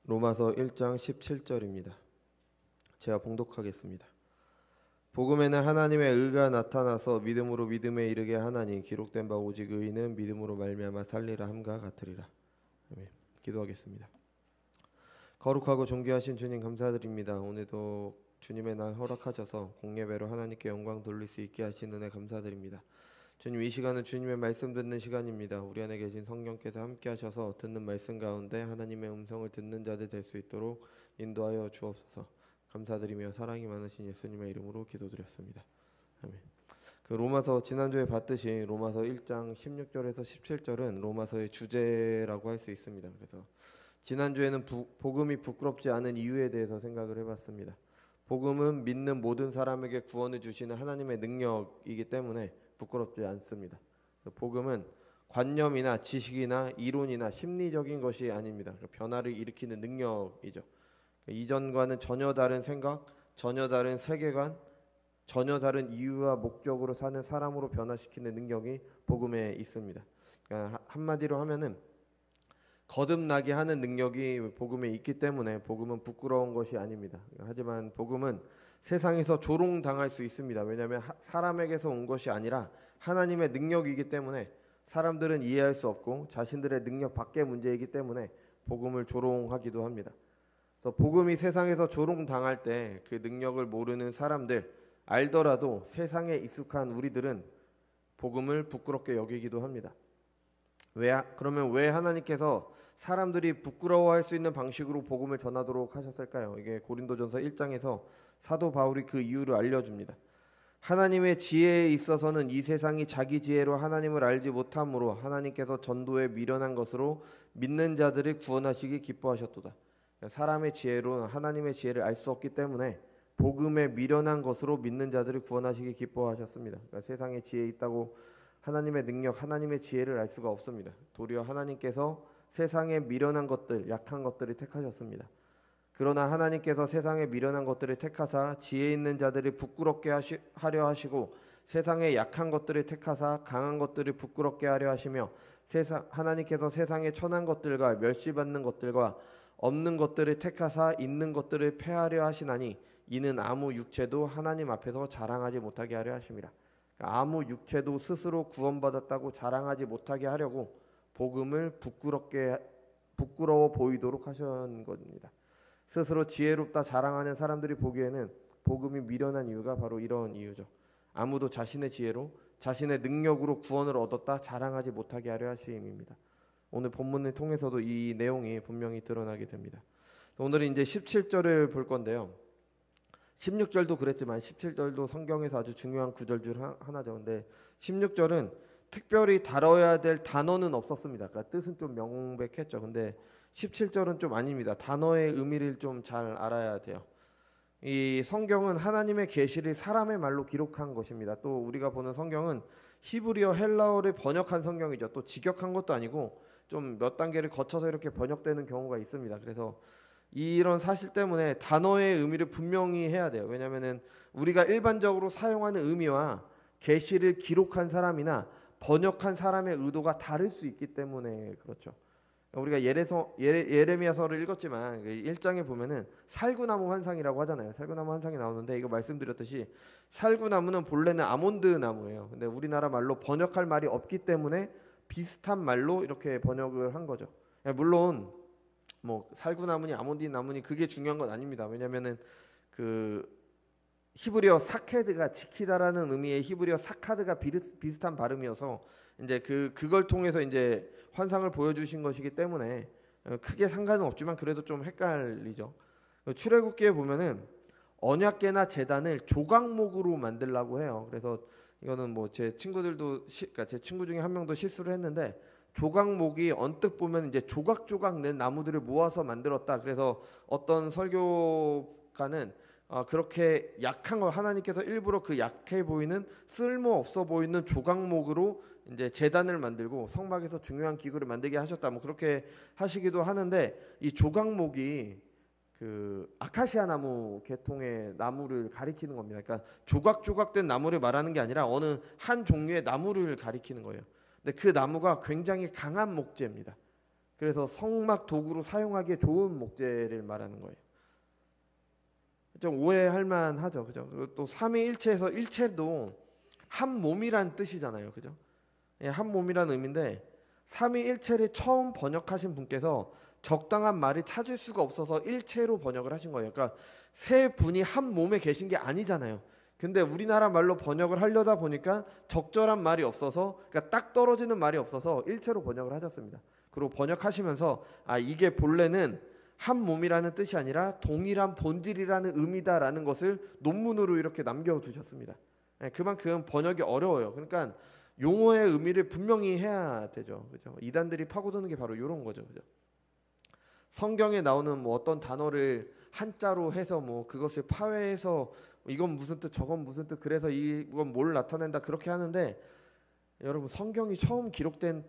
로마서 1장 17절입니다. 제가 봉독하겠습니다. 복음에는 하나님의 의가 나타나서 믿음으로 믿음에 이르게 하나니 기록된 바 오직 의인은 믿음으로 말미암아 살리라 함과 같으리라. 아멘. 기도하겠습니다. 거룩하고 존귀하신 주님 감사드립니다. 오늘도 주님의 날 허락하셔서 공예배로 하나님께 영광 돌릴 수 있게 하신 은혜 감사드립니다. 주님, 이 시간은 주님의 말씀 듣는 시간입니다. 우리 안에 계신 성령께서 함께 하셔서 듣는 말씀 가운데 하나님의 음성을 듣는 자들 될 수 있도록 인도하여 주옵소서. 감사드리며 사랑이 많으신 예수님의 이름으로 기도드렸습니다. 아멘. 로마서 지난주에 봤듯이 로마서 1장 16절에서 17절은 로마서의 주제라고 할 수 있습니다. 그래서 지난주에는 복음이 부끄럽지 않은 이유에 대해서 생각을 해봤습니다. 복음은 믿는 모든 사람에게 구원을 주시는 하나님의 능력이기 때문에 부끄럽지 않습니다. 복음은 관념이나 지식이나 이론이나 심리적인 것이 아닙니다. 변화를 일으키는 능력이죠. 이전과는 전혀 다른 생각, 전혀 다른 세계관, 전혀 다른 이유와 목적으로 사는 사람으로 변화시키는 능력이 복음에 있습니다. 그러니까 한마디로 하면은 거듭나게 하는 능력이 복음에 있기 때문에 복음은 부끄러운 것이 아닙니다. 하지만 복음은 세상에서 조롱당할 수 있습니다. 왜냐하면 사람에게서 온 것이 아니라 하나님의 능력이기 때문에 사람들은 이해할 수 없고 자신들의 능력 밖의 문제이기 때문에 복음을 조롱하기도 합니다. 그래서 복음이 세상에서 조롱당할 때 그 능력을 모르는 사람들, 알더라도 세상에 익숙한 우리들은 복음을 부끄럽게 여기기도 합니다. 그러면 왜 하나님께서 사람들이 부끄러워할 수 있는 방식으로 복음을 전하도록 하셨을까요? 이게 고린도전서 1장에서 사도 바울이 그 이유를 알려줍니다. 하나님의 지혜에 있어서는 이 세상이 자기 지혜로 하나님을 알지 못함으로 하나님께서 전도에 미련한 것으로 믿는 자들을 구원하시기 기뻐하셨도다. 사람의 지혜로 하나님의 지혜를 알 수 없기 때문에 복음에 미련한 것으로 믿는 자들을 구원하시기 기뻐하셨습니다. 그러니까 세상에 지혜 있다고 하나님의 능력, 하나님의 지혜를 알 수가 없습니다. 도리어 하나님께서 세상에 미련한 것들, 약한 것들을 택하셨습니다. 그러나 하나님께서 세상에 미련한 것들을 택하사 지혜 있는 자들을 부끄럽게 하려 하시고 세상에 약한 것들을 택하사 강한 것들을 부끄럽게 하려 하시며 하나님께서 세상에 천한 것들과 멸시받는 것들과 없는 것들을 택하사 있는 것들을 폐하려 하시나니 이는 아무 육체도 하나님 앞에서 자랑하지 못하게 하려 하심이라. 아무 육체도 스스로 구원받았다고 자랑하지 못하게 하려고 복음을 부끄러워 보이도록 하신 겁니다. 스스로 지혜롭다 자랑하는 사람들이 보기에는 복음이 미련한 이유가 바로 이런 이유죠. 아무도 자신의 지혜로 자신의 능력으로 구원을 얻었다 자랑하지 못하게 하려 하심입니다. 오늘 본문을 통해서도 이 내용이 분명히 드러나게 됩니다. 오늘은 이제 17절을 볼 건데요. 16절도 그랬지만 17절도 성경에서 아주 중요한 구절 중 하나죠. 근데 16절은 특별히 다뤄야 될 단어는 없었습니다. 그러니까 뜻은 좀 명백했죠. 근데 17절은 좀 아닙니다. 단어의 의미를 좀 잘 알아야 돼요. 이 성경은 하나님의 계시를 사람의 말로 기록한 것입니다. 또 우리가 보는 성경은 히브리어 헬라어를 번역한 성경이죠. 또 직역한 것도 아니고 좀 몇 단계를 거쳐서 이렇게 번역되는 경우가 있습니다. 그래서 이런 사실 때문에 단어의 의미를 분명히 해야 돼요. 왜냐하면 우리가 일반적으로 사용하는 의미와 계시를 기록한 사람이나 번역한 사람의 의도가 다를 수 있기 때문에 그렇죠. 우리가 예레미야서를 읽었지만 1장에 보면은 살구나무 환상이라고 하잖아요. 살구나무 환상이 나오는데 이거 말씀드렸듯이 살구나무는 본래는 아몬드 나무예요. 근데 우리나라 말로 번역할 말이 없기 때문에 비슷한 말로 이렇게 번역을 한 거죠. 물론 뭐 살구나무니 아몬드 나무니 그게 중요한 건 아닙니다. 왜냐면은 그 히브리어 사케드가 지키다라는 의미의 히브리어 사카드가 비슷한 발음이어서 이제 그걸 통해서 이제 환상을 보여주신 것이기 때문에 크게 상관은 없지만 그래도 좀 헷갈리죠. 출애굽기에 보면은 언약궤나 제단을 조각목으로 만들라고 해요. 그래서 이거는 뭐 제 친구들도 그러니까 제 친구 중에 한 명도 실수를 했는데 조각목이 언뜻 보면 이제 조각조각 낸 나무들을 모아서 만들었다. 그래서 어떤 설교가는 그렇게 약한 걸 하나님께서 일부러 그 약해 보이는 쓸모 없어 보이는 조각목으로 이제 제단을 만들고 성막에서 중요한 기구를 만들게 하셨다. 뭐 그렇게 하시기도 하는데 이 조각목이 그 아카시아 나무 계통의 나무를 가리키는 겁니다. 그러니까 조각조각된 나무를 말하는 게 아니라 어느 한 종류의 나무를 가리키는 거예요. 근데 그 나무가 굉장히 강한 목재입니다. 그래서 성막 도구로 사용하기에 좋은 목재를 말하는 거예요. 좀 오해할 만하죠, 그죠? 또 삼위일체에서 일체도 한 몸이란 뜻이잖아요, 그죠? 예, 한 몸이란 의미인데 삼위일체를 처음 번역하신 분께서 적당한 말을 찾을 수가 없어서 일체로 번역을 하신 거예요. 그러니까 세 분이 한 몸에 계신 게 아니잖아요. 근데 우리나라 말로 번역을 하려다 보니까 적절한 말이 없어서, 그러니까 딱 떨어지는 말이 없어서 일체로 번역을 하셨습니다. 그리고 번역하시면서 이게 본래는 한 몸이라는 뜻이 아니라 동일한 본질이라는 의미다라는 것을 논문으로 이렇게 남겨두셨습니다. 그만큼 번역이 어려워요. 그러니까 용어의 의미를 분명히 해야 되죠, 그죠? 이단들이 파고드는 게 바로 이런 거죠, 그죠? 성경에 나오는 뭐 어떤 단어를 한자로 해서 뭐 그것을 파회해서 이건 무슨 뜻, 저건 무슨 뜻, 그래서 이건 뭘 나타낸다 그렇게 하는데, 여러분 성경이 처음 기록된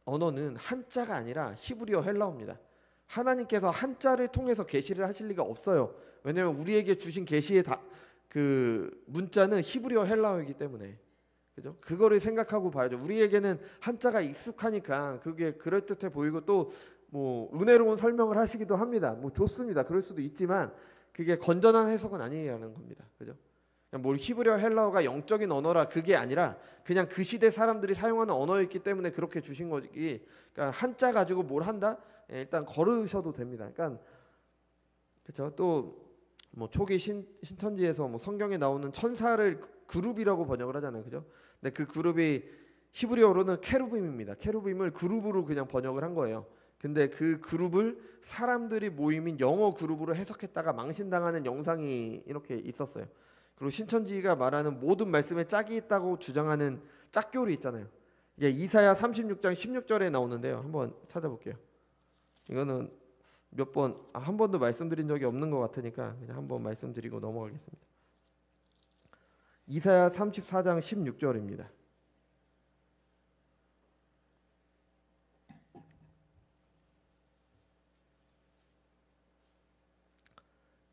언어는 한자가 아니라 히브리어 헬라어입니다. 하나님께서 한자를 통해서 계시를 하실 리가 없어요. 왜냐하면 우리에게 주신 계시의 그 문자는 히브리어 헬라어이기 때문에, 그죠? 그거를 생각하고 봐야죠. 우리에게는 한자가 익숙하니까 그게 그럴듯해 보이고 또 뭐 은혜로운 설명을 하시기도 합니다. 뭐 좋습니다. 그럴 수도 있지만 그게 건전한 해석은 아니라는 겁니다. 그죠? 뭐 히브리어 헬라어가 영적인 언어라 그게 아니라 그냥 그 시대 사람들이 사용하는 언어였기 때문에 그렇게 주신 거지. 그러니까 한자 가지고 뭘 한다? 일단 걸으셔도 됩니다. 그러니까 그렇죠. 또 뭐 초기 신천지에서 뭐 성경에 나오는 천사를 그룹이라고 번역을 하잖아요, 그죠? 근데 그 그룹이 히브리어로는 케루빔입니다. 케루빔을 그룹으로 그냥 번역을 한 거예요. 근데 그 그룹을 사람들이 모임인 영어 그룹으로 해석했다가 망신당하는 영상이 이렇게 있었어요. 그리고 신천지가 말하는 모든 말씀에 짝이 있다고 주장하는 짝교리 있잖아요. 이게 이사야 36장 16절에 나오는데요. 한번 찾아볼게요. 이거는 한 번도 말씀드린 적이 없는 것 같으니까 그냥 한번 말씀드리고 넘어가겠습니다. 이사야 34장 16절입니다.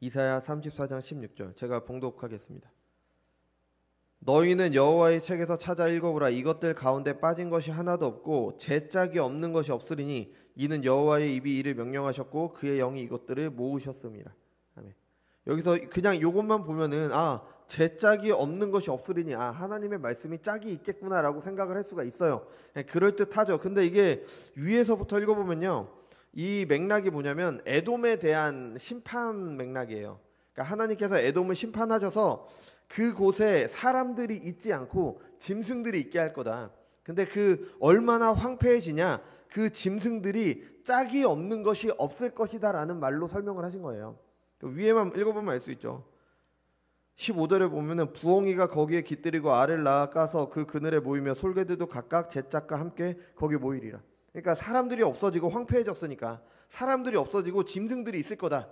이사야 34장 16절 제가 봉독하겠습니다. 너희는 여호와의 책에서 찾아 읽어보라. 이것들 가운데 빠진 것이 하나도 없고 제짝이 없는 것이 없으리니 이는 여호와의 입이 이를 명령하셨고 그의 영이 이것들을 모으셨음이라. 아멘. 여기서 그냥 이것만 보면은 제짝이 없는 것이 없으리니 하나님의 말씀이 짝이 있겠구나라고 생각을 할 수가 있어요. 그럴듯하죠. 근데 이게 위에서부터 읽어보면요, 이 맥락이 뭐냐면 에돔에 대한 심판 맥락이에요. 그러니까 하나님께서 에돔을 심판하셔서 그곳에 사람들이 있지 않고 짐승들이 있게 할 거다. 근데 그 얼마나 황폐해지냐, 그 짐승들이 짝이 없는 것이 없을 것이다 라는 말로 설명을 하신 거예요. 위에만 읽어보면 알 수 있죠. 15절에 보면은 부엉이가 거기에 깃들이고 알을 낳아가서 그 그늘에 모이며 솔개들도 각각 제 짝과 함께 거기 모이리라. 그러니까 사람들이 없어지고 황폐해졌으니까 사람들이 없어지고 짐승들이 있을 거다.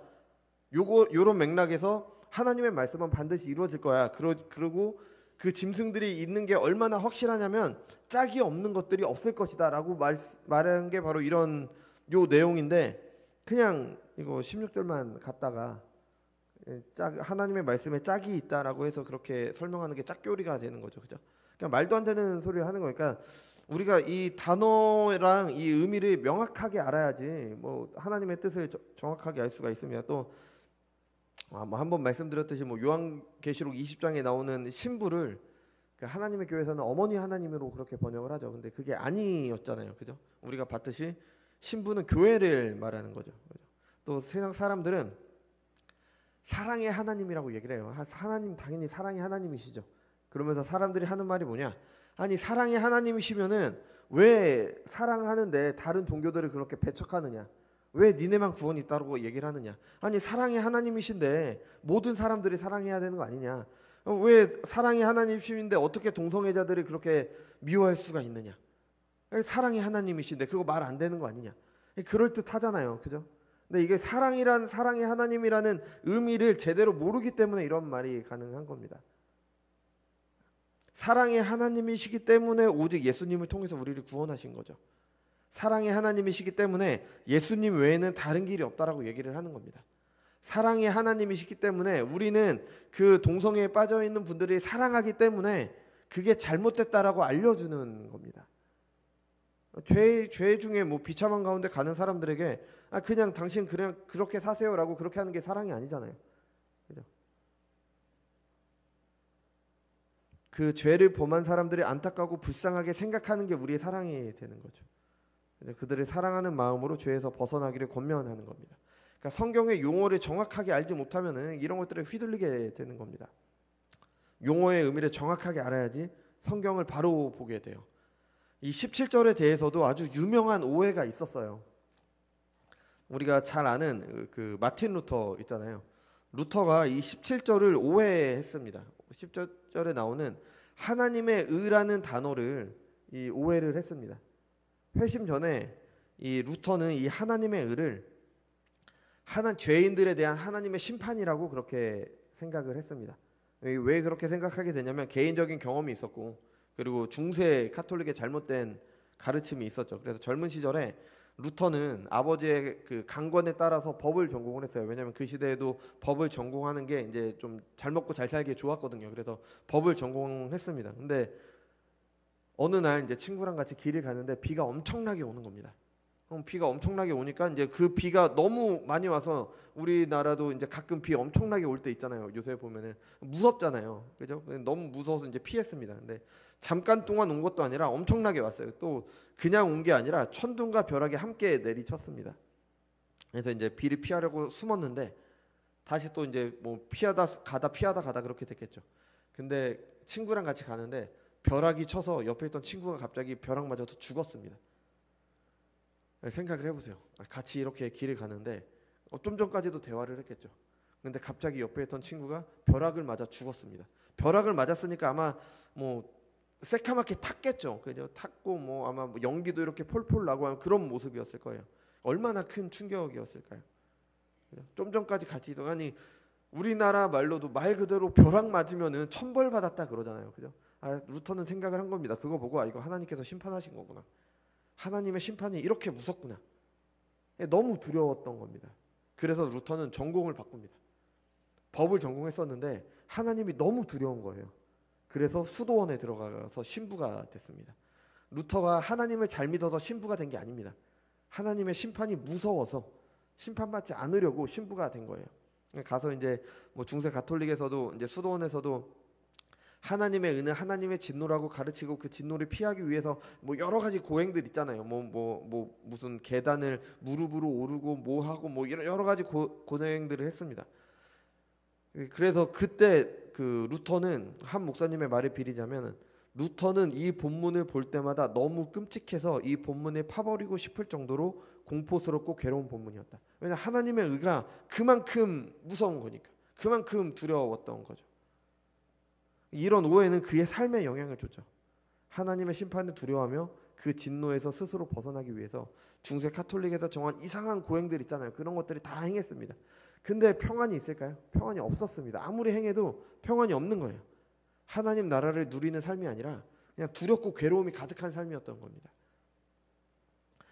요런 맥락에서 하나님의 말씀은 반드시 이루어질 거야. 그리고 그 짐승들이 있는 게 얼마나 확실하냐면 짝이 없는 것들이 없을 것이다 라고 말한 게 바로 이런 요 내용인데, 그냥 이거 16절만 갖다가 하나님의 말씀에 짝이 있다라고 해서 그렇게 설명하는 게 짝교리가 되는 거죠, 그죠? 그냥 말도 안 되는 소리를 하는 거니까 우리가 이 단어랑 이 의미를 명확하게 알아야지 뭐 하나님의 뜻을 정확하게 알 수가 있습니다. 또 뭐 한번 말씀드렸듯이 뭐 요한계시록 20장에 나오는 신부를 하나님의 교회에서는 어머니 하나님으로 그렇게 번역을 하죠. 근데 그게 아니었잖아요, 그죠? 우리가 봤듯이 신부는 교회를 말하는 거죠. 또 세상 사람들은 사랑의 하나님이라고 얘기를 해요. 하나님 당연히 사랑의 하나님이시죠. 그러면서 사람들이 하는 말이 뭐냐? 아니 사랑의 하나님이시면은 왜 사랑하는데 다른 종교들을 그렇게 배척하느냐? 왜 니네만 구원이 있다고 얘기를 하느냐? 아니 사랑의 하나님이신데 모든 사람들이 사랑해야 되는 거 아니냐? 왜 사랑의 하나님이신데 어떻게 동성애자들을 그렇게 미워할 수가 있느냐? 사랑의 하나님이신데 그거 말 안 되는 거 아니냐? 그럴듯하잖아요, 그죠? 근데 이게 사랑의 하나님이라는 의미를 제대로 모르기 때문에 이런 말이 가능한 겁니다. 사랑의 하나님이시기 때문에 오직 예수님을 통해서 우리를 구원하신 거죠. 사랑의 하나님이시기 때문에 예수님 외에는 다른 길이 없다라고 얘기를 하는 겁니다. 사랑의 하나님이시기 때문에 우리는 그 동성애에 빠져 있는 분들이 사랑하기 때문에 그게 잘못됐다라고 알려주는 겁니다. 죄 중에 뭐 비참한 가운데 가는 사람들에게 그냥 당신 그냥 그렇게 사세요라고 그렇게 하는 게 사랑이 아니잖아요. 그죠? 그 죄를 범한 사람들이 안타깝고 불쌍하게 생각하는 게 우리의 사랑이 되는 거죠. 그들을 사랑하는 마음으로 죄에서 벗어나기를 권면하는 겁니다. 그러니까 성경의 용어를 정확하게 알지 못하면은 이런 것들에 휘둘리게 되는 겁니다. 용어의 의미를 정확하게 알아야지 성경을 바로 보게 돼요. 이 17절에 대해서도 아주 유명한 오해가 있었어요. 우리가 잘 아는 그 마틴 루터 있잖아요. 루터가 이 17절을 오해했습니다. 17절에 나오는 하나님의 의라는 단어를 이 오해를 했습니다. 회심 전에 이 루터는 이 하나님의 의를 죄인들에 대한 하나님의 심판이라고 그렇게 생각을 했습니다. 왜 그렇게 생각하게 되냐면 개인적인 경험이 있었고, 그리고 중세 카톨릭의 잘못된 가르침이 있었죠. 그래서 젊은 시절에 루터는 아버지의 그 강권에 따라서 법을 전공을 했어요. 왜냐하면 그 시대에도 법을 전공하는 게 이제 좀 잘 먹고 잘 살기에 좋았거든요. 그래서 법을 전공했습니다. 근데 어느 날 이제 친구랑 같이 길을 가는데 비가 엄청나게 오는 겁니다. 비가 엄청나게 오니까 이제 그 비가 너무 많이 와서, 우리나라도 이제 가끔 비 엄청나게 올 때 있잖아요. 요새 보면은 무섭잖아요. 그죠? 너무 무서워서 이제 피했습니다. 근데 잠깐 동안 온 것도 아니라 엄청나게 왔어요. 또 그냥 온 게 아니라 천둥과 벼락이 함께 내리쳤습니다. 그래서 이제 비를 피하려고 숨었는데 다시 또 이제 뭐 피하다 가다 그렇게 됐겠죠. 근데 친구랑 같이 가는데 벼락이 쳐서 옆에 있던 친구가 갑자기 벼락 맞아서 죽었습니다. 생각을 해보세요. 같이 이렇게 길을 가는데 좀 전까지도 대화를 했겠죠. 근데 갑자기 옆에 있던 친구가 벼락을 맞아 죽었습니다. 벼락을 맞았으니까 아마 뭐 새카맣게 탔겠죠. 그죠? 탔고 뭐 아마 뭐 연기도 이렇게 폴폴 나고 하는 그런 모습이었을 거예요. 얼마나 큰 충격이었을까요? 좀 전까지 같이 있던, 아니 우리나라 말로도 말 그대로 벼락 맞으면은 천벌 받았다 그러잖아요. 그죠? 루터는 생각을 한 겁니다. 그거 보고 이거 하나님께서 심판하신 거구나. 하나님의 심판이 이렇게 무섭구나. 너무 두려웠던 겁니다. 그래서 루터는 전공을 바꿉니다. 법을 전공했었는데 하나님이 너무 두려운 거예요. 그래서 수도원에 들어가서 신부가 됐습니다. 루터가 하나님을 잘 믿어서 신부가 된 게 아닙니다. 하나님의 심판이 무서워서 심판받지 않으려고 신부가 된 거예요. 가서 이제 뭐 중세 가톨릭에서도 이제 수도원에서도 하나님의 은은 하나님의 진노라고 가르치고, 그 진노를 피하기 위해서 뭐 여러 가지 고행들 있잖아요. 무슨 계단을 무릎으로 오르고 뭐 하고 뭐 이런 여러 가지 고행들을 했습니다. 그래서 그때 그 루터는, 한 목사님의 말을 빌리자면, 루터는 이 본문을 볼 때마다 너무 끔찍해서 이 본문을 파버리고 싶을 정도로 공포스럽고 괴로운 본문이었다. 왜냐하면 하나님의 의가 그만큼 무서운 거니까, 그만큼 두려웠던 거죠. 이런 오해는 그의 삶에 영향을 줬죠. 하나님의 심판을 두려워하며 그 진노에서 스스로 벗어나기 위해서 중세 카톨릭에서 정한 이상한 고행들 있잖아요. 그런 것들이 다 행했습니다. 근데 평안이 있을까요? 평안이 없었습니다. 아무리 행해도 평안이 없는 거예요. 하나님 나라를 누리는 삶이 아니라 그냥 두렵고 괴로움이 가득한 삶이었던 겁니다.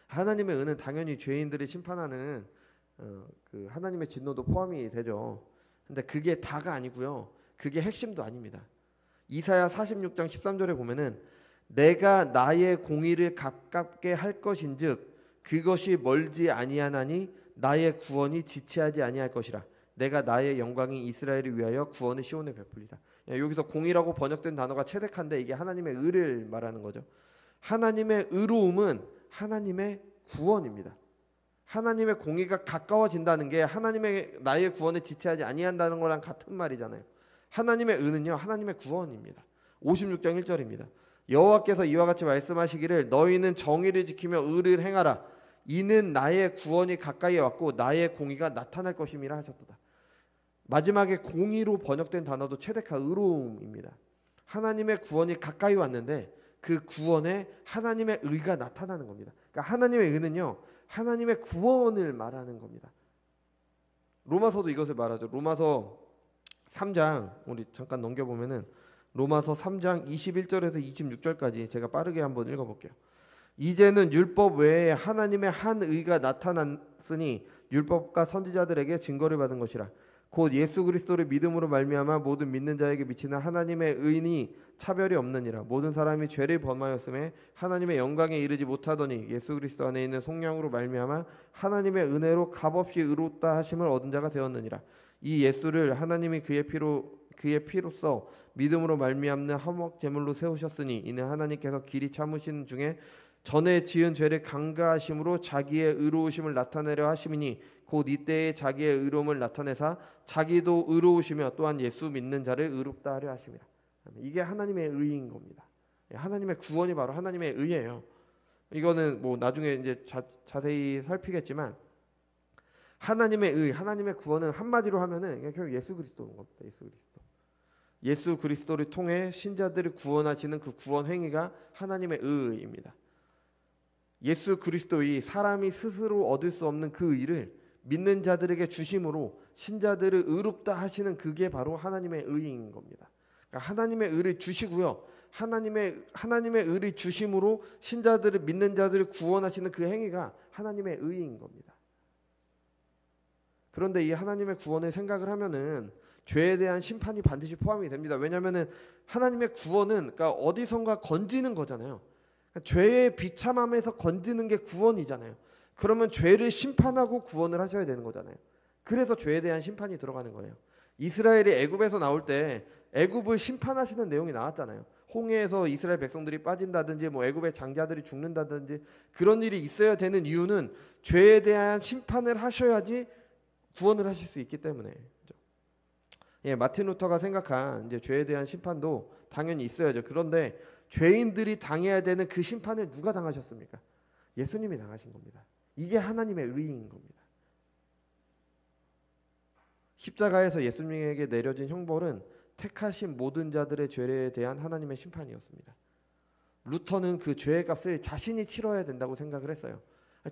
하나님의 은은 당연히 죄인들을 심판하는 그 하나님의 진노도 포함이 되죠. 근데 그게 다가 아니고요. 그게 핵심도 아닙니다. 이사야 46장 13절에 보면은 내가 나의 공의를 가깝게 할 것인즉 그것이 멀지 아니하나니 나의 구원이 지체하지 아니할 것이라. 내가 나의 영광이 이스라엘을 위하여 구원을 시온에 베풀리라. 여기서 공의라고 번역된 단어가 체득한데 이게 하나님의 의를 말하는 거죠. 하나님의 의로움은 하나님의 구원입니다. 하나님의 공의가 가까워진다는 게 하나님의 나의 구원을 지체하지 아니한다는 거랑 같은 말이잖아요. 하나님의 의는요, 하나님의 구원입니다. 56장 1절입니다. 여호와께서 이와 같이 말씀하시기를 너희는 정의를 지키며 의를 행하라. 이는 나의 구원이 가까이 왔고 나의 공의가 나타날 것임이라 하셨도다. 마지막에 공의로 번역된 단어도 체데카, 의로움입니다. 하나님의 구원이 가까이 왔는데 그 구원에 하나님의 의가 나타나는 겁니다. 그러니까 하나님의 의는요, 하나님의 구원을 말하는 겁니다. 로마서도 이것을 말하죠. 로마서 3장 우리 잠깐 넘겨보면은 로마서 3장 21절에서 26절까지 제가 빠르게 한번 읽어볼게요. 이제는 율법 외에 하나님의 한 의가 나타났으니 율법과 선지자들에게 증거를 받은 것이라. 곧 예수 그리스도를 믿음으로 말미암아 모든 믿는 자에게 미치는 하나님의 의인이 차별이 없느니라. 모든 사람이 죄를 범하였음에 하나님의 영광에 이르지 못하더니 예수 그리스도 안에 있는 속량으로 말미암아 하나님의 은혜로 값없이 의롭다 하심을 얻은 자가 되었느니라. 이 예수를 하나님이 그의 피로써 믿음으로 말미암는 화목 제물로 세우셨으니 이는 하나님께서 길이 참으신 중에 전에 지은 죄를 강가하심으로 자기의 의로우심을 나타내려 하심이니 곧 이때에 자기의 의로움을 나타내사 자기도 의로우시며 또한 예수 믿는 자를 의롭다 하려 하심이라. 이게 하나님의 의인 겁니다. 하나님의 구원이 바로 하나님의 의예요. 이거는 뭐 나중에 이제 자세히 살피겠지만 하나님의 의, 하나님의 구원은 한마디로 하면은 결국 예수 그리스도인 겁니다. 예수 그리스도. 예수 그리스도를 통해 신자들을 구원하시는 그 구원 행위가 하나님의 의입니다. 예수 그리스도의 사람이 스스로 얻을 수 없는 그 의를 믿는 자들에게 주심으로 신자들을 의롭다 하시는 그게 바로 하나님의 의인 겁니다. 그러니까 하나님의 의를 주시고요. 하나님의 의를 주심으로 신자들을 믿는 자들을 구원하시는 그 행위가 하나님의 의인 겁니다. 그런데 이 하나님의 구원을 생각을 하면은 죄에 대한 심판이 반드시 포함이 됩니다. 왜냐하면은 하나님의 구원은 그러니까 어디선가 건지는 거잖아요. 그러니까 죄의 비참함에서 건지는 게 구원이잖아요. 그러면 죄를 심판하고 구원을 하셔야 되는 거잖아요. 그래서 죄에 대한 심판이 들어가는 거예요. 이스라엘이 애굽에서 나올 때 애굽을 심판하시는 내용이 나왔잖아요. 홍해에서 이스라엘 백성들이 빠진다든지 뭐 애굽의 장자들이 죽는다든지 그런 일이 있어야 되는 이유는 죄에 대한 심판을 하셔야지 구원을 하실 수 있기 때문에. 예, 마틴 루터가 생각한 이제 죄에 대한 심판도 당연히 있어야죠. 그런데 죄인들이 당해야 되는 그 심판을 누가 당하셨습니까? 예수님이 당하신 겁니다. 이게 하나님의 의인 겁니다. 십자가에서 예수님에게 내려진 형벌은 택하신 모든 자들의 죄에 대한 하나님의 심판이었습니다. 루터는 그 죄의 값을 자신이 치러야 된다고 생각을 했어요.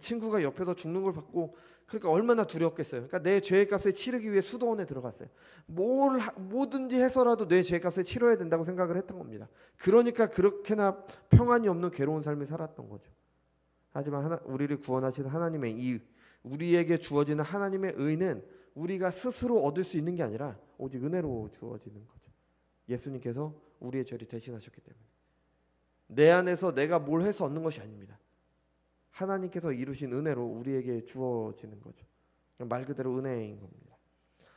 친구가 옆에서 죽는 걸 봤고 그러니까 얼마나 두려웠겠어요. 그러니까 내 죄의 값을 치르기 위해 수도원에 들어갔어요. 뭐든지 해서라도 내 죄의 값을 치러야 된다고 생각을 했던 겁니다. 그러니까 그렇게나 평안이 없는 괴로운 삶을 살았던 거죠. 하지만 우리를 구원하신 하나님의 이 우리에게 주어지는 하나님의 의는 우리가 스스로 얻을 수 있는 게 아니라 오직 은혜로 주어지는 거죠. 예수님께서 우리의 죄를 대신하셨기 때문에 내 안에서 내가 뭘 해서 얻는 것이 아닙니다. 하나님께서 이루신 은혜로 우리에게 주어지는 거죠. 말 그대로 은혜인 겁니다.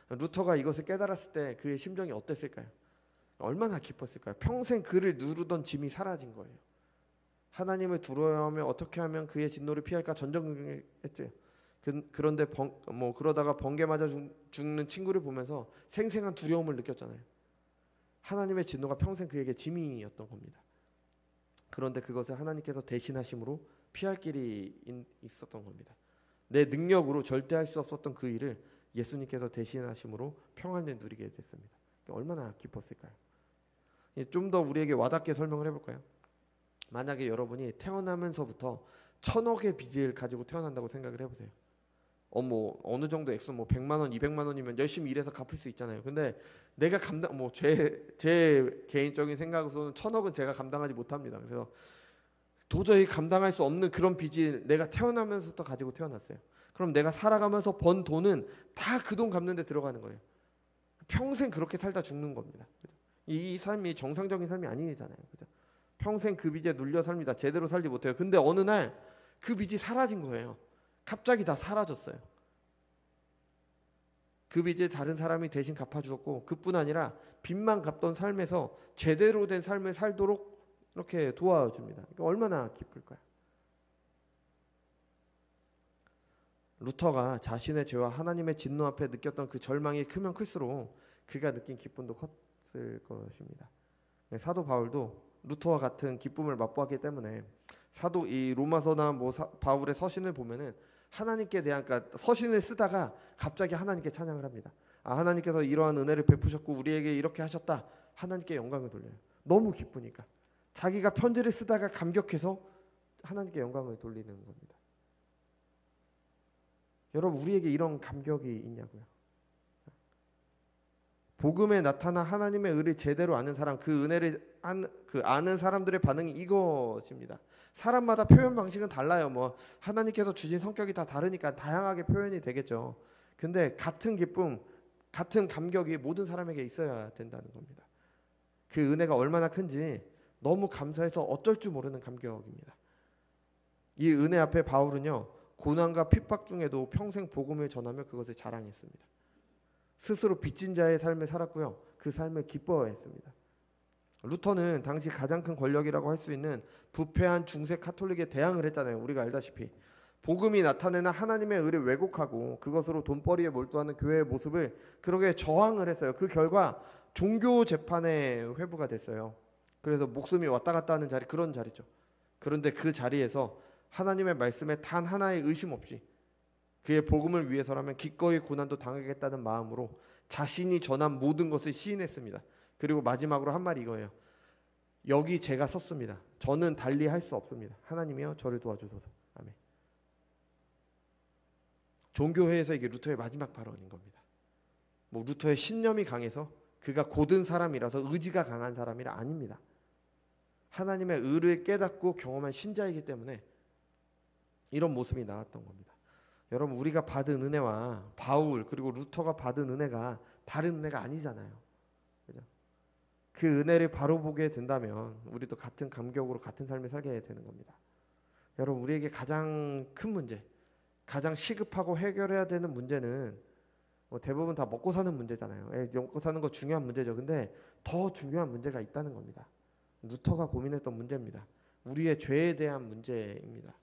루터가 이것을 깨달았을 때 그의 심정이 어땠을까요? 얼마나 기뻤을까요? 평생 그를 누르던 짐이 사라진 거예요. 하나님을 두려워하며 어떻게 하면 그의 진노를 피할까 전전긍긍했죠. 그런데 그러다가 번개 맞아 죽는 친구를 보면서 생생한 두려움을 느꼈잖아요. 하나님의 진노가 평생 그에게 짐이었던 겁니다. 그런데 그것을 하나님께서 대신하심으로 피할 길이 있었던 겁니다. 내 능력으로 절대 할 수 없었던 그 일을 예수님께서 대신하심으로 평안을 누리게 됐습니다. 얼마나 기뻤을까요? 좀 더 우리에게 와닿게 설명을 해볼까요? 만약에 여러분이 태어나면서부터 1000억의 빚을 가지고 태어난다고 생각을 해보세요. 어느 정도 액수 100만 원, 200만 원이면 열심히 일해서 갚을 수 있잖아요. 근데 내가 제 개인적인 생각으로는 1000억은 제가 감당하지 못합니다. 그래서 도저히 감당할 수 없는 그런 빚을 내가 태어나면서부터 가지고 태어났어요. 그럼 내가 살아가면서 번 돈은 다 그 돈 갚는 데 들어가는 거예요. 평생 그렇게 살다 죽는 겁니다. 이 삶이 정상적인 삶이 아니잖아요. 그죠? 평생 그 빚에 눌려 삽니다. 제대로 살지 못해요. 근데 어느 날 그 빚이 사라진 거예요. 갑자기 다 사라졌어요. 그 빚을 다른 사람이 대신 갚아주었고 그뿐 아니라 빚만 갚던 삶에서 제대로 된 삶을 살도록 이렇게 도와줍니다. 얼마나 기쁠까요? 루터가 자신의 죄와 하나님의 진노 앞에 느꼈던 그 절망이 크면 클수록 그가 느낀 기쁨도 컸을 것입니다. 사도 바울도 루터와 같은 기쁨을 맛보았기 때문에 이 로마서나 바울의 서신을 보면은 하나님께 대한 그러니까 서신을 쓰다가 갑자기 하나님께 찬양을 합니다. 하나님께서 이러한 은혜를 베푸셨고 우리에게 이렇게 하셨다. 하나님께 영광을 돌려요. 너무 기쁘니까. 자기가 편지를 쓰다가 감격해서 하나님께 영광을 돌리는 겁니다. 여러분 우리에게 이런 감격이 있냐고요? 복음에 나타나 하나님의 의를 제대로 아는 사람, 그 은혜를 아는 사람들의 반응이 이것입니다. 사람마다 표현 방식은 달라요. 하나님께서 주신 성격이 다 다르니까 다양하게 표현이 되겠죠. 근데 같은 기쁨, 같은 감격이 모든 사람에게 있어야 된다는 겁니다. 그 은혜가 얼마나 큰지 너무 감사해서 어쩔 줄 모르는 감격입니다. 이 은혜 앞에 바울은요, 고난과 핍박 중에도 평생 복음을 전하며 그것을 자랑했습니다. 스스로 빚진 자의 삶을 살았고요, 그 삶을 기뻐했습니다. 루터는 당시 가장 큰 권력이라고 할 수 있는 부패한 중세 카톨릭에 대항을 했잖아요. 우리가 알다시피 복음이 나타내는 하나님의 의를 왜곡하고 그것으로 돈벌이에 몰두하는 교회의 모습을 그렇게 저항을 했어요. 그 결과 종교 재판에 회부가 됐어요. 그래서 목숨이 왔다 갔다 하는 자리, 그런 자리죠. 그런데 그 자리에서 하나님의 말씀에 단 하나의 의심 없이 그의 복음을 위해서라면 기꺼이 고난도 당하겠다는 마음으로 자신이 전한 모든 것을 시인했습니다. 그리고 마지막으로 한 말이 이거예요. 여기 제가 섰습니다. 저는 달리 할 수 없습니다. 하나님이여 저를 도와주소서. 아멘. 종교회에서 이게 루터의 마지막 발언인 겁니다. 뭐 루터의 신념이 강해서 그가 고든 사람이라서 의지가 강한 사람이라 아닙니다. 하나님의 의를 깨닫고 경험한 신자이기 때문에 이런 모습이 나왔던 겁니다. 여러분, 우리가 받은 은혜와 바울 그리고 루터가 받은 은혜가 다른 은혜가 아니잖아요. 그죠? 그 은혜를 바로 보게 된다면 우리도 같은 감격으로 같은 삶을 살게 되는 겁니다. 여러분, 우리에게 가장 큰 문제, 가장 시급하고 해결해야 되는 문제는 대부분 다 먹고 사는 문제잖아요. 먹고 사는 거 중요한 문제죠. 근데 더 중요한 문제가 있다는 겁니다. 루터가 고민했던 문제입니다. 우리의 죄에 대한 문제입니다.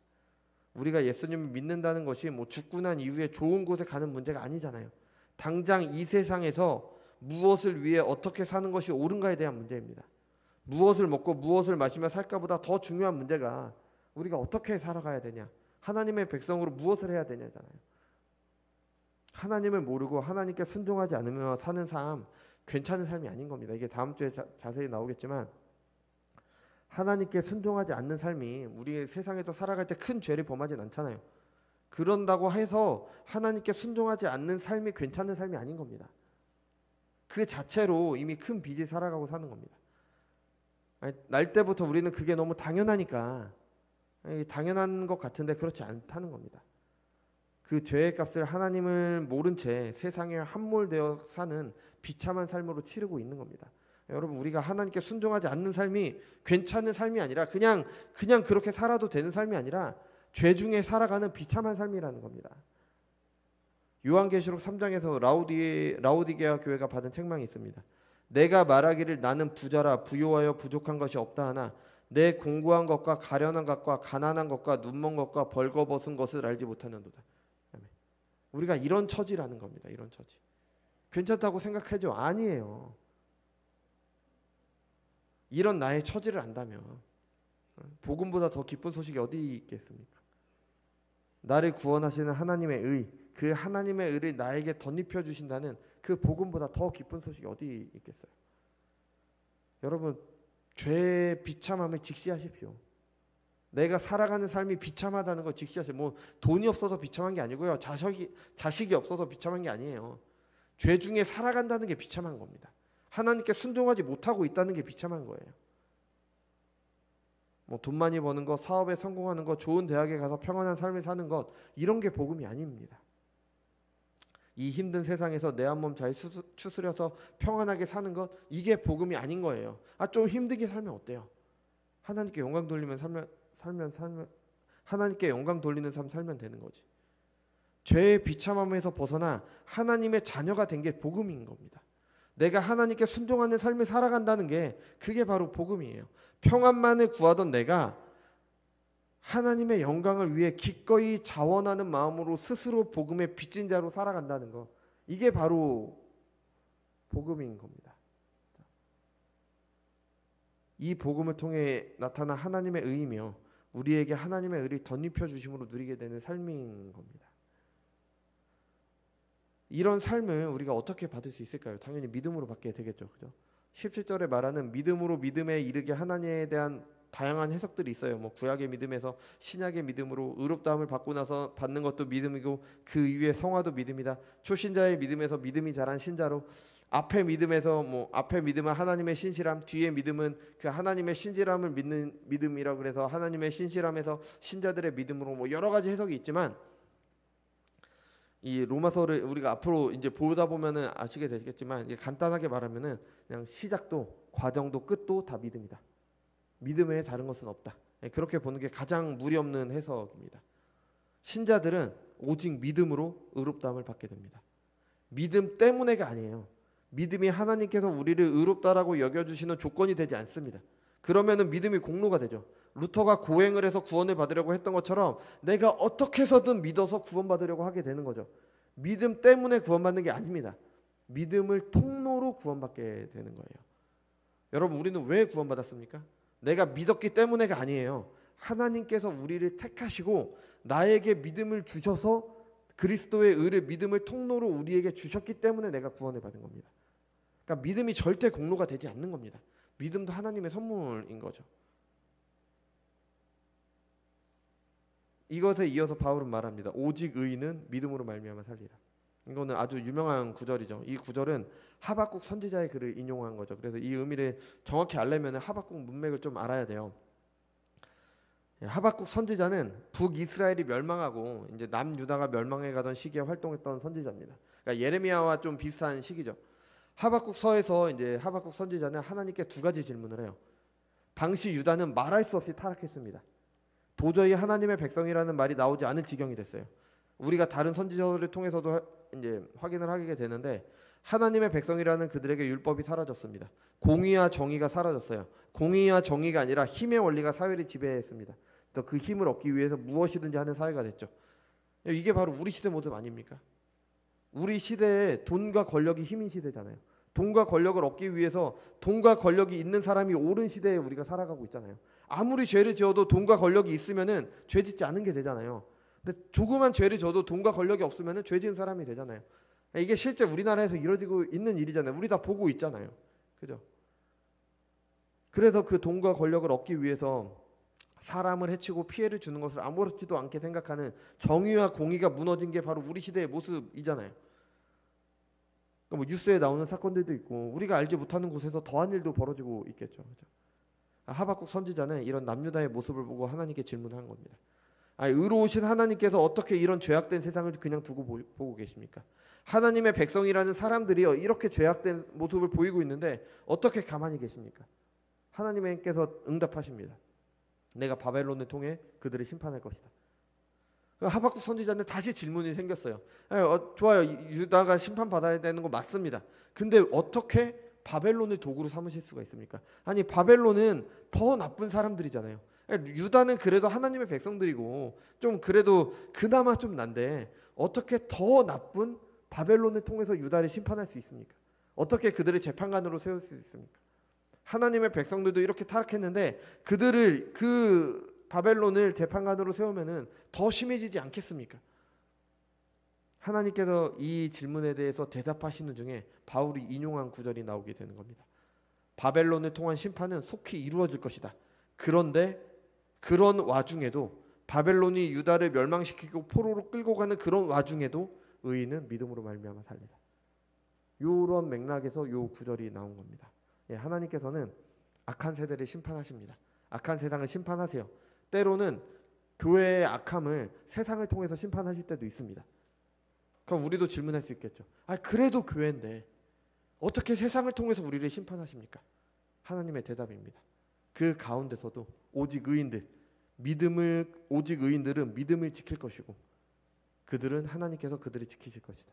우리가 예수님을 믿는다는 것이 뭐 죽고 난 이후에 좋은 곳에 가는 문제가 아니잖아요. 당장 이 세상에서 무엇을 위해 어떻게 사는 것이 옳은가에 대한 문제입니다. 무엇을 먹고 무엇을 마시며 살까보다 더 중요한 문제가 우리가 어떻게 살아가야 되냐, 하나님의 백성으로 무엇을 해야 되냐잖아요. 하나님을 모르고 하나님께 순종하지 않으며 사는 삶, 괜찮은 삶이 아닌 겁니다. 이게 다음 주에 자세히 나오겠지만 하나님께 순종하지 않는 삶이 우리 세상에서 살아갈 때 큰 죄를 범하진 않잖아요. 그런다고 해서 하나님께 순종하지 않는 삶이 괜찮은 삶이 아닌 겁니다. 그 자체로 이미 큰 빚이 살아가고 사는 겁니다. 날 때부터 우리는 그게 너무 당연하니까 당연한 것 같은데 그렇지 않다는 겁니다. 그 죄의 값을 하나님을 모른 채 세상에 함몰되어 사는 비참한 삶으로 치르고 있는 겁니다. 여러분, 우리가 하나님께 순종하지 않는 삶이 괜찮은 삶이 아니라 그냥 그렇게 살아도 되는 삶이 아니라 죄 중에 살아가는 비참한 삶이라는 겁니다. 요한계시록 3장에서 라오디게아 교회가 받은 책망이 있습니다. 내가 말하기를 나는 부자라 부요하여 부족한 것이 없다 하나 내 공고한 것과 가련한 것과 가난한 것과 눈먼 것과 벌거벗은 것을 알지 못하는도다. 우리가 이런 처지라는 겁니다. 이런 처지. 괜찮다고 생각하죠? 아니에요. 이런 나의 처지를 안다면 복음보다 더 기쁜 소식이 어디 있겠습니까? 나를 구원하시는 하나님의 의, 그 하나님의 의를 나에게 덧입혀 주신다는 그 복음보다 더 기쁜 소식이 어디 있겠어요? 여러분, 죄의 비참함을 직시하십시오. 내가 살아가는 삶이 비참하다는 걸 직시하세요. 뭐 돈이 없어서 비참한 게 아니고요. 자식이 없어서 비참한 게 아니에요. 죄 중에 살아간다는 게 비참한 겁니다. 하나님께 순종하지 못하고 있다는 게 비참한 거예요. 뭐 돈 많이 버는 것, 사업에 성공하는 것, 좋은 대학에 가서 평안한 삶을 사는 것, 이런 게 복음이 아닙니다. 이 힘든 세상에서 내 한 몸 잘 추스려서 평안하게 사는 것, 이게 복음이 아닌 거예요. 좀 힘들게 살면 어때요? 하나님께 영광 돌리면 살면 하나님께 영광 돌리는 삶 살면 되는 거지. 죄의 비참함에서 벗어나 하나님의 자녀가 된 게 복음인 겁니다. 내가 하나님께 순종하는 삶을 살아간다는 게 그게 바로 복음이에요. 평안만을 구하던 내가 하나님의 영광을 위해 기꺼이 자원하는 마음으로 스스로 복음의 빚진 자로 살아간다는 거, 이게 바로 복음인 겁니다. 이 복음을 통해 나타난 하나님의 의이며 우리에게 하나님의 의를 덧입혀 주심으로 누리게 되는 삶인 겁니다. 이런 삶을 우리가 어떻게 받을 수 있을까요? 당연히 믿음으로 받게 되겠죠. 그죠? 17절에 말하는 믿음으로 믿음에 이르게 하나님에 대한 다양한 해석들이 있어요. 뭐 구약의 믿음에서 신약의 믿음으로 의롭다함을 받고 나서 받는 것도 믿음이고 그 이후에 성화도 믿음이다. 초신자의 믿음에서 믿음이 자란 신자로, 앞에 믿음에서 앞에 믿음은 하나님의 신실함, 뒤에 믿음은 그 하나님의 신실함을 믿는 믿음이라고 그래서 하나님의 신실함에서 신자들의 믿음으로 여러 가지 해석이 있지만 이 로마서를 우리가 앞으로 이제 보다 보면은 아시게 되겠지만, 이게 간단하게 말하면은 그냥 시작도 과정도 끝도 다 믿음이다. 믿음 외에 다른 것은 없다. 그렇게 보는 게 가장 무리 없는 해석입니다. 신자들은 오직 믿음으로 의롭다함을 받게 됩니다. 믿음 때문에가 아니에요. 믿음이 하나님께서 우리를 의롭다라고 여겨주시는 조건이 되지 않습니다. 그러면은 믿음이 공로가 되죠. 루터가 고행을 해서 구원을 받으려고 했던 것처럼 내가 어떻게 해서든 믿어서 구원받으려고 하게 되는 거죠. 믿음 때문에 구원받는 게 아닙니다. 믿음을 통로로 구원받게 되는 거예요. 여러분, 우리는 왜 구원받았습니까? 내가 믿었기 때문에가 아니에요. 하나님께서 우리를 택하시고 나에게 믿음을 주셔서 그리스도의 의를 믿음을 통로로 우리에게 주셨기 때문에 내가 구원을 받은 겁니다. 그러니까 믿음이 절대 공로가 되지 않는 겁니다. 믿음도 하나님의 선물인 거죠. 이것에 이어서 바울은 말합니다. 오직 의인은 믿음으로 말미암아 살리라. 이거는 아주 유명한 구절이죠. 이 구절은 하박국 선지자의 글을 인용한 거죠. 그래서 이 의미를 정확히 알려면 하박국 문맥을 좀 알아야 돼요. 하박국 선지자는 북이스라엘이 멸망하고 이제 남유다가 멸망해 가던 시기에 활동했던 선지자입니다. 그러니까 예레미야와 좀 비슷한 시기죠. 하박국서에서 이제 하박국 선지자는 하나님께 두 가지 질문을 해요. 당시 유다는 말할 수 없이 타락했습니다. 도저히 하나님의 백성이라는 말이 나오지 않을 지경이 됐어요. 우리가 다른 선지자들을 통해서도 이제 확인을 하게 되는데, 하나님의 백성이라는 그들에게 율법이 사라졌습니다. 공의와 정의가 사라졌어요. 공의와 정의가 아니라 힘의 원리가 사회를 지배했습니다. 그래서 그 힘을 얻기 위해서 무엇이든지 하는 사회가 됐죠. 이게 바로 우리 시대 모습 아닙니까? 우리 시대에 돈과 권력이 힘인 시대잖아요. 돈과 권력을 얻기 위해서 돈과 권력이 있는 사람이 옳은 시대에 우리가 살아가고 있잖아요. 아무리 죄를 지어도 돈과 권력이 있으면은 죄 짓지 않은 게 되잖아요. 근데 조그만 죄를 져도 돈과 권력이 없으면은 죄 지은 사람이 되잖아요. 이게 실제 우리나라에서 이루어지고 있는 일이잖아요. 우리 다 보고 있잖아요. 그죠? 그래서 그 돈과 권력을 얻기 위해서 사람을 해치고 피해를 주는 것을 아무렇지도 않게 생각하는 정의와 공의가 무너진 게 바로 우리 시대의 모습이잖아요. 뭐 뉴스에 나오는 사건들도 있고 우리가 알지 못하는 곳에서 더한 일도 벌어지고 있겠죠. 그죠? 하박국 선지자는 이런 남유다의 모습을 보고 하나님께 질문한 겁니다. 의로우신 하나님께서 어떻게 이런 죄악된 세상을 그냥 두고 보고 계십니까? 하나님의 백성이라는 사람들이 이렇게 죄악된 모습을 보이고 있는데 어떻게 가만히 계십니까? 하나님께서 응답하십니다. 내가 바벨론을 통해 그들을 심판할 것이다. 하박국 선지자는 다시 질문이 생겼어요. 좋아요. 유다가 심판받아야 되는 거 맞습니다. 근데 어떻게 바벨론을 도구로 삼으실 수가 있습니까? 아니, 바벨론은 더 나쁜 사람들이잖아요. 유다는 그래도 하나님의 백성들이고 좀 그래도 그나마 좀 난데 어떻게 더 나쁜 바벨론을 통해서 유다를 심판할 수 있습니까? 어떻게 그들을 재판관으로 세울 수 있습니까? 하나님의 백성들도 이렇게 타락했는데 그들을 그 바벨론을 재판관으로 세우면은 더 심해지지 않겠습니까? 하나님께서 이 질문에 대해서 대답하시는 중에 바울이 인용한 구절이 나오게 되는 겁니다. 바벨론을 통한 심판은 속히 이루어질 것이다. 그런데 그런 와중에도 바벨론이 유다를 멸망시키고 포로로 끌고 가는 그런 와중에도 의인은 믿음으로 말미암아 살리라. 이런 맥락에서 이 구절이 나온 겁니다. 하나님께서는 악한 세대를 심판하십니다. 악한 세상을 심판하세요. 때로는 교회의 악함을 세상을 통해서 심판하실 때도 있습니다. 그럼 우리도 질문할 수 있겠죠. 그래도 교회인데 어떻게 세상을 통해서 우리를 심판하십니까? 하나님의 대답입니다. 그 가운데서도 오직 의인들은 믿음을 지킬 것이고 그들은 하나님께서 그들을 지키실 것이다.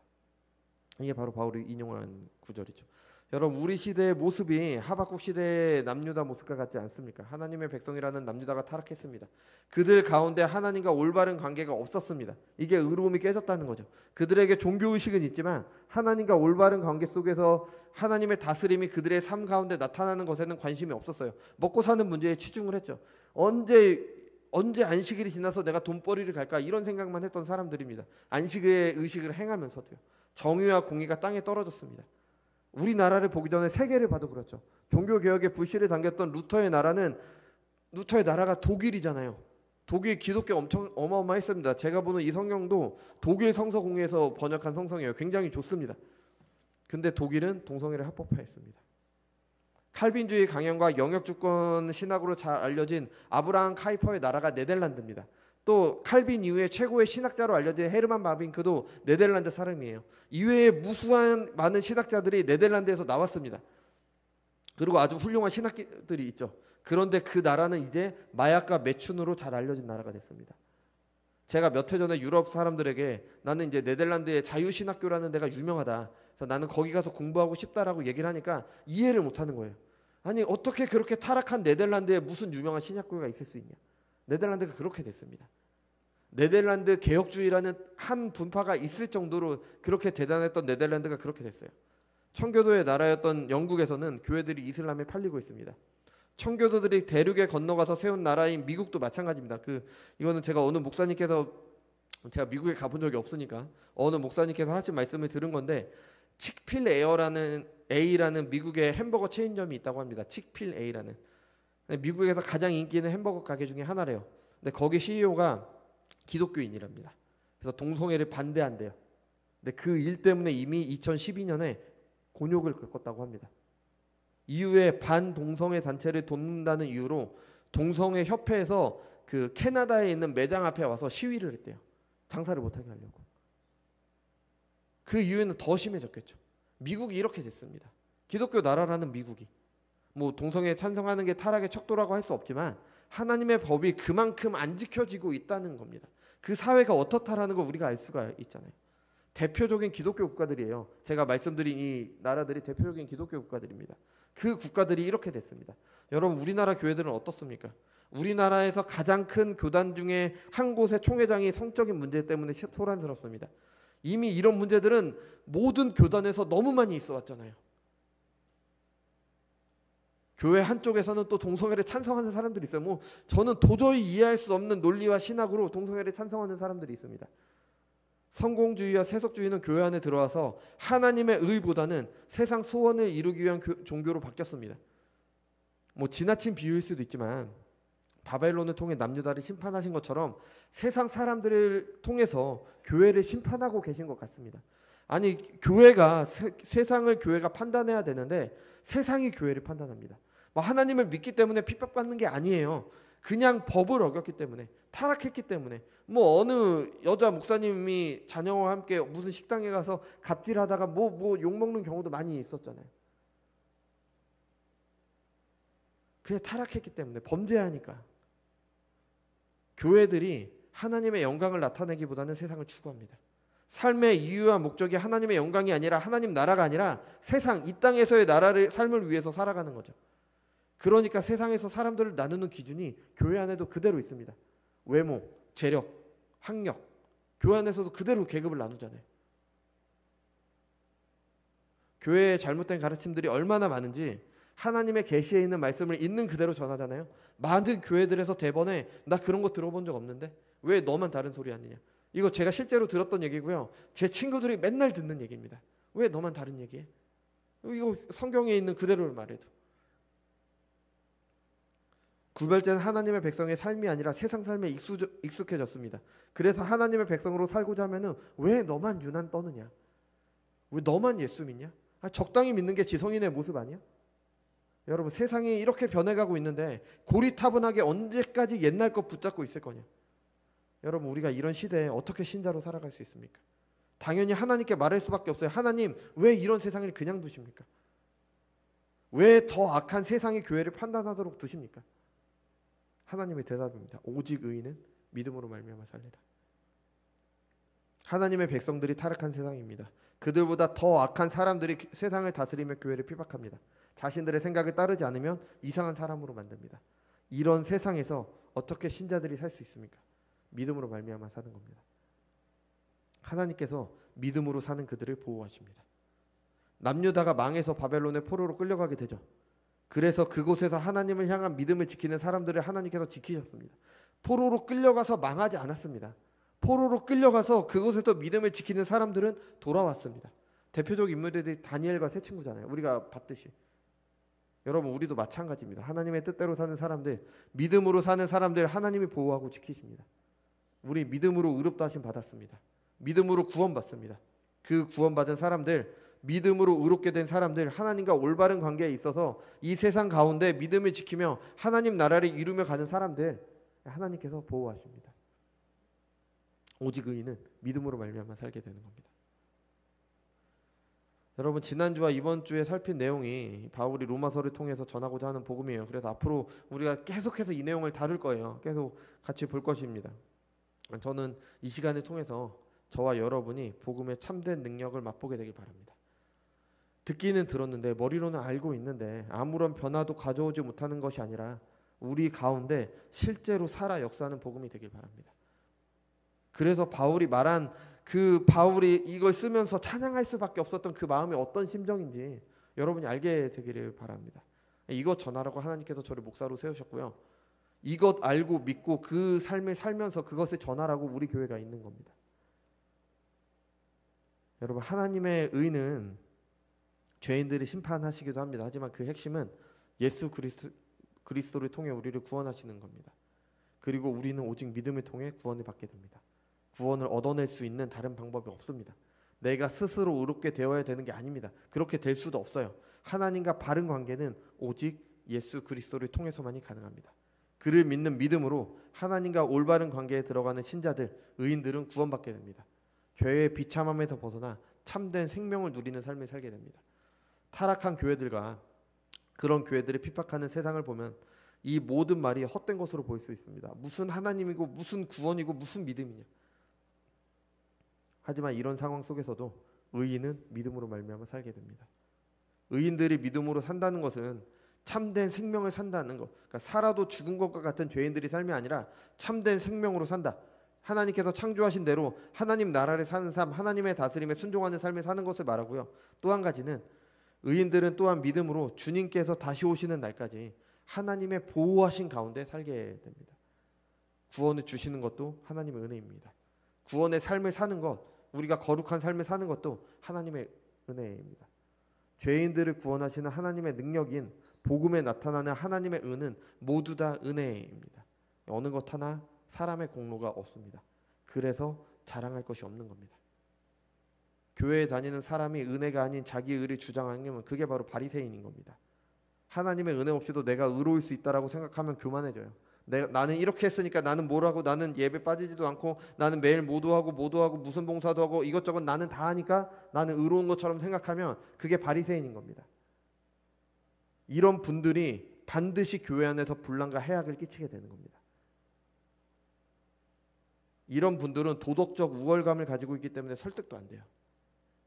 이게 바로 바울이 인용한 구절이죠. 여러분, 우리 시대의 모습이 하박국 시대의 남유다 모습과 같지 않습니까? 하나님의 백성이라는 남유다가 타락했습니다. 그들 가운데 하나님과 올바른 관계가 없었습니다. 이게 의로움이 깨졌다는 거죠. 그들에게 종교의식은 있지만 하나님과 올바른 관계 속에서 하나님의 다스림이 그들의 삶 가운데 나타나는 것에는 관심이 없었어요. 먹고 사는 문제에 치중을 했죠. 언제 안식일이 지나서 내가 돈벌이를 갈까 이런 생각만 했던 사람들입니다. 안식의 의식을 행하면서도요. 정의와 공의가 땅에 떨어졌습니다. 우리나라를 보기 전에 세계를 봐도 그렇죠. 종교개혁의 불씨를 당겼던 루터의 나라가 독일이잖아요. 독일 기독교 엄청 어마어마했습니다. 제가 보는 이 성경도 독일 성서공회에서 번역한 성성이에요. 굉장히 좋습니다. 근데 독일은 동성애를 합법화했습니다. 칼빈주의 강연과 영역주권 신학으로 잘 알려진 아브라함 카이퍼의 나라가 네덜란드입니다. 또 칼빈 이후에 최고의 신학자로 알려진 헤르만 바빙크도 네덜란드 사람이에요. 이외에 무수한 많은 신학자들이 네덜란드에서 나왔습니다. 그리고 아주 훌륭한 신학들이 있죠. 그런데 그 나라는 이제 마약과 매춘으로 잘 알려진 나라가 됐습니다. 제가 몇 해 전에 유럽 사람들에게 나는 이제 네덜란드의 자유신학교라는 데가 유명하다, 그래서 나는 거기 가서 공부하고 싶다라고 얘기를 하니까 이해를 못하는 거예요. 아니 어떻게 그렇게 타락한 네덜란드에 무슨 유명한 신학교가 있을 수 있냐. 네덜란드가 그렇게 됐습니다. 네덜란드 개혁주의라는 한 분파가 있을 정도로 그렇게 대단했던 네덜란드가 그렇게 됐어요. 청교도의 나라였던 영국에서는 교회들이 이슬람에 팔리고 있습니다. 청교도들이 대륙에 건너가서 세운 나라인 미국도 마찬가지입니다. 이거는 제가 어느 목사님께서, 제가 미국에 가본 적이 없으니까 어느 목사님께서 하신 말씀을 들은 건데, 칙필 A라는 미국의 햄버거 체인점이 있다고 합니다. 칙필 A라는 미국에서 가장 인기 있는 햄버거 가게 중에 하나래요. 근데 거기 CEO가 기독교인이랍니다. 그래서 동성애를 반대한대요. 근데 그 일 때문에 이미 2012년에 곤욕을 겪었다고 합니다. 이후에 반동성애 단체를 돕는다는 이유로 동성애 협회에서 그 캐나다에 있는 매장 앞에 와서 시위를 했대요. 장사를 못하게 하려고. 그 이유에는 더 심해졌겠죠. 미국이 이렇게 됐습니다. 기독교 나라라는 미국이 뭐 동성애 찬성하는 게 타락의 척도라고 할 수 없지만 하나님의 법이 그만큼 안 지켜지고 있다는 겁니다. 그 사회가 어떻다라는 걸 우리가 알 수가 있잖아요. 대표적인 기독교 국가들이에요. 제가 말씀드린 이 나라들이 대표적인 기독교 국가들입니다. 그 국가들이 이렇게 됐습니다. 여러분, 우리나라 교회들은 어떻습니까? 우리나라에서 가장 큰 교단 중에 한 곳의 총회장이 성적인 문제 때문에 소란스럽습니다. 이미 이런 문제들은 모든 교단에서 너무 많이 있어 왔잖아요. 교회 한쪽에서는 또 동성애를 찬성하는 사람들이 있어요. 뭐 저는 도저히 이해할 수 없는 논리와 신학으로 동성애를 찬성하는 사람들이 있습니다. 성공주의와 세속주의는 교회 안에 들어와서 하나님의 의보다는 세상 소원을 이루기 위한 종교로 바뀌었습니다. 뭐 지나친 비유일 수도 있지만 바벨론을 통해 남유다를 심판하신 것처럼 세상 사람들을 통해서 교회를 심판하고 계신 것 같습니다. 아니 교회가 세상을 교회가 판단해야 되는데 세상이 교회를 판단합니다. 뭐 하나님을 믿기 때문에 핍박받는 게 아니에요. 그냥 법을 어겼기 때문에, 타락했기 때문에. 뭐 어느 여자 목사님이 자녀와 함께 무슨 식당에 가서 갑질하다가 뭐 욕먹는 경우도 많이 있었잖아요. 그냥 타락했기 때문에, 범죄하니까. 교회들이 하나님의 영광을 나타내기보다는 세상을 추구합니다. 삶의 이유와 목적이 하나님의 영광이 아니라 하나님 나라가 아니라 세상, 이 땅에서의 나라를 삶을 위해서 살아가는 거죠. 그러니까 세상에서 사람들을 나누는 기준이 교회 안에도 그대로 있습니다. 외모, 재력, 학력, 교회 안에서도 그대로 계급을 나누잖아요. 교회의 잘못된 가르침들이 얼마나 많은지 하나님의 계시에 있는 말씀을 있는 그대로 전하잖아요. 많은 교회들에서 대번에 나 그런 거 들어본 적 없는데 왜 너만 다른 소리 하느냐. 이거 제가 실제로 들었던 얘기고요. 제 친구들이 맨날 듣는 얘기입니다. 왜 너만 다른 얘기해? 이거 성경에 있는 그대로를 말해도. 구별된 하나님의 백성의 삶이 아니라 세상 삶에 익숙해졌습니다. 그래서 하나님의 백성으로 살고자 하면은 왜 너만 유난 떠느냐? 왜 너만 예수 믿냐? 적당히 믿는 게 지성인의 모습 아니야? 여러분, 세상이 이렇게 변해가고 있는데 고리타분하게 언제까지 옛날 것 붙잡고 있을 거냐? 여러분, 우리가 이런 시대에 어떻게 신자로 살아갈 수 있습니까? 당연히 하나님께 말할 수밖에 없어요. 하나님, 왜 이런 세상을 그냥 두십니까? 왜 더 악한 세상의 교회를 판단하도록 두십니까? 하나님의 대답입니다. 오직 의인은 믿음으로 말미암아 살리라. 하나님의 백성들이 타락한 세상입니다. 그들보다 더 악한 사람들이 세상을 다스리며 교회를 핍박합니다. 자신들의 생각을 따르지 않으면 이상한 사람으로 만듭니다. 이런 세상에서 어떻게 신자들이 살 수 있습니까? 믿음으로 말미암아 사는 겁니다. 하나님께서 믿음으로 사는 그들을 보호하십니다. 남유다가 망해서 바벨론의 포로로 끌려가게 되죠. 그래서 그곳에서 하나님을 향한 믿음을 지키는 사람들을 하나님께서 지키셨습니다. 포로로 끌려가서 망하지 않았습니다. 포로로 끌려가서 그곳에서 믿음을 지키는 사람들은 돌아왔습니다. 대표적 인물들이 다니엘과 세 친구잖아요. 우리가 봤듯이. 여러분, 우리도 마찬가지입니다. 하나님의 뜻대로 사는 사람들, 믿음으로 사는 사람들 하나님이 보호하고 지키십니다. 우리 믿음으로 의롭다 하심 받았습니다. 믿음으로 구원받습니다. 그 구원받은 사람들, 믿음으로 의롭게 된 사람들, 하나님과 올바른 관계에 있어서 이 세상 가운데 믿음을 지키며 하나님 나라를 이루며 가는 사람들, 하나님께서 보호하십니다. 오직 의인은 믿음으로 말미암아 살게 되는 겁니다. 여러분, 지난주와 이번 주에 살핀 내용이 바울이 로마서를 통해서 전하고자 하는 복음이에요. 그래서 앞으로 우리가 계속해서 이 내용을 다룰 거예요. 계속 같이 볼 것입니다. 저는 이 시간을 통해서 저와 여러분이 복음의 참된 능력을 맛보게 되길 바랍니다. 듣기는 들었는데 머리로는 알고 있는데 아무런 변화도 가져오지 못하는 것이 아니라 우리 가운데 실제로 살아 역사하는 복음이 되길 바랍니다. 그래서 바울이 말한 바울이 이걸 쓰면서 찬양할 수밖에 없었던 그 마음이 어떤 심정인지 여러분이 알게 되기를 바랍니다. 이것 전하라고 하나님께서 저를 목사로 세우셨고요. 이것 알고 믿고 그 삶을 살면서 그것을 전하라고 우리 교회가 있는 겁니다. 여러분, 하나님의 의는 죄인들을 심판하시기도 합니다. 하지만 그 핵심은 예수 그리스도를 통해 우리를 구원하시는 겁니다. 그리고 우리는 오직 믿음을 통해 구원을 받게 됩니다. 구원을 얻어낼 수 있는 다른 방법이 없습니다. 내가 스스로 의롭게 되어야 되는 게 아닙니다. 그렇게 될 수도 없어요. 하나님과 바른 관계는 오직 예수 그리스도를 통해서만이 가능합니다. 그를 믿는 믿음으로 하나님과 올바른 관계에 들어가는 신자들, 의인들은 구원받게 됩니다. 죄의 비참함에서 벗어나 참된 생명을 누리는 삶을 살게 됩니다. 타락한 교회들과 그런 교회들을 핍박하는 세상을 보면 이 모든 말이 헛된 것으로 보일 수 있습니다. 무슨 하나님이고 무슨 구원이고 무슨 믿음이냐. 하지만 이런 상황 속에서도 의인은 믿음으로 말미암아 살게 됩니다. 의인들이 믿음으로 산다는 것은 참된 생명을 산다는 것, 그러니까 살아도 죽은 것과 같은 죄인들이 삶이 아니라 참된 생명으로 산다. 하나님께서 창조하신 대로 하나님 나라를 사는 삶, 하나님의 다스림에 순종하는 삶을 사는 것을 말하고요. 또 한 가지는 의인들은 또한 믿음으로 주님께서 다시 오시는 날까지 하나님의 보호하신 가운데 살게 됩니다. 구원을 주시는 것도 하나님의 은혜입니다. 구원의 삶을 사는 것, 우리가 거룩한 삶을 사는 것도 하나님의 은혜입니다. 죄인들을 구원하시는 하나님의 능력인 복음에 나타나는 하나님의 은은 모두 다 은혜입니다. 어느 것 하나 사람의 공로가 없습니다. 그래서 자랑할 것이 없는 겁니다. 교회에 다니는 사람이 은혜가 아닌 자기 의를 주장하면 그게 바로 바리새인인 겁니다. 하나님의 은혜 없이도 내가 의로울 수 있다라고 생각하면 교만해져요. 나는 이렇게 했으니까 나는 뭘 하고, 나는 예배 빠지지도 않고, 나는 매일 모도하고 무슨 봉사도 하고 이것저것 나는 다 하니까 나는 의로운 것처럼 생각하면 그게 바리새인인 겁니다. 이런 분들이 반드시 교회 안에서 분란과 해악을 끼치게 되는 겁니다. 이런 분들은 도덕적 우월감을 가지고 있기 때문에 설득도 안 돼요.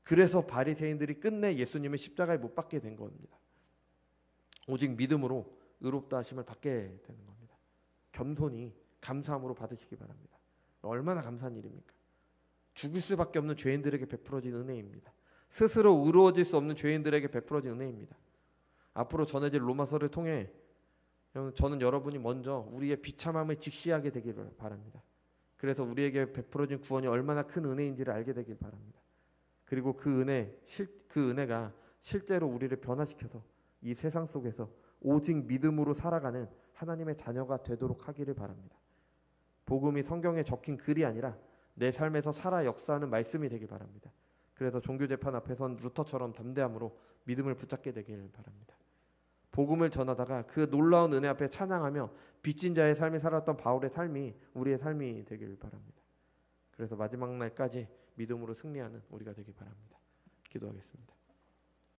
그래서 바리새인들이 끝내 예수님을 십자가에 못 박게 된 겁니다. 오직 믿음으로 의롭다 하심을 받게 되는 겁니다. 겸손히 감사함으로 받으시기 바랍니다. 얼마나 감사한 일입니까? 죽을 수밖에 없는 죄인들에게 베풀어진 은혜입니다. 스스로 의로워질 수 없는 죄인들에게 베풀어진 은혜입니다. 앞으로 전해질 로마서를 통해 저는 여러분이 먼저 우리의 비참함을 직시하게 되길 바랍니다. 그래서 우리에게 베풀어진 구원이 얼마나 큰 은혜인지를 알게 되길 바랍니다. 그리고 그 은혜가 실제로 우리를 변화시켜서 이 세상 속에서 오직 믿음으로 살아가는 하나님의 자녀가 되도록 하기를 바랍니다. 복음이 성경에 적힌 글이 아니라 내 삶에서 살아 역사하는 말씀이 되길 바랍니다. 그래서 종교재판 앞에선 루터처럼 담대함으로 믿음을 붙잡게 되길 바랍니다. 복음을 전하다가 그 놀라운 은혜 앞에 찬양하며 빚진 자의 삶이 살았던 바울의 삶이 우리의 삶이 되길 바랍니다. 그래서 마지막 날까지 믿음으로 승리하는 우리가 되길 바랍니다. 기도하겠습니다.